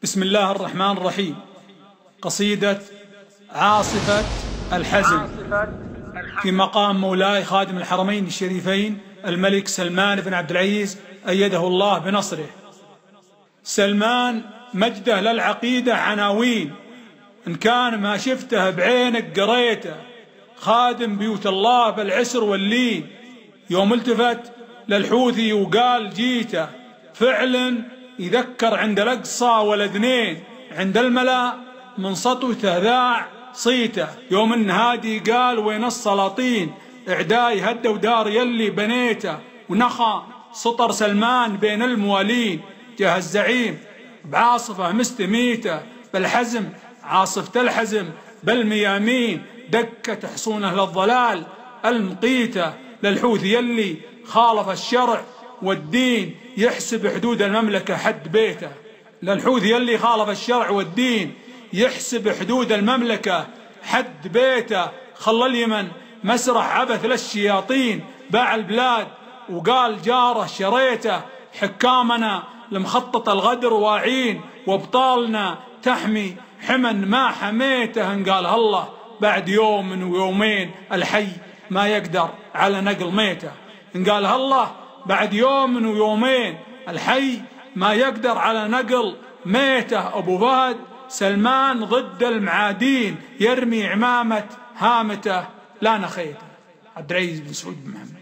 بسم الله الرحمن الرحيم. قصيدة عاصفة الحزن في مقام مولاي خادم الحرمين الشريفين الملك سلمان بن عبد العزيز أيده الله بنصره. سلمان مجده للعقيدة عناوين، إن كان ما شفته بعينك قريته، خادم بيوت الله بالعسر واللين. يوم التفت للحوثي وقال جيته، فعلا يذكر عند الأقصى ولدنين، عند الملا من سطوته ذاع صيته. يوم النهادي قال وين السلاطين، إعداي هدوا دار يلي بنيته، ونخى سطر سلمان بين الموالين. جه الزعيم بعاصفة مستميته، بالحزم عاصفة الحزم بالميامين، دكت حصونه للضلال المقيته. للحوثي يلي خالف الشرع والدين، يحسب حدود المملكة حد بيته. للحوثي يلي خالف الشرع والدين، يحسب حدود المملكة حد بيته. خلى اليمن مسرح عبث للشياطين، باع البلاد وقال جاره شريته. حكامنا لمخطط الغدر واعين، وابطالنا تحمي حمن ما حميته. ان قالها الله بعد يوم ويومين، الحي ما يقدر على نقل ميته. ان قالها الله بعد يوم ويومين، الحي ما يقدر على نقل ميته. أبو فهد سلمان ضد المعادين، يرمي عمامة هامته لا نخيته. عبد العزيز بن سعود بن محمد.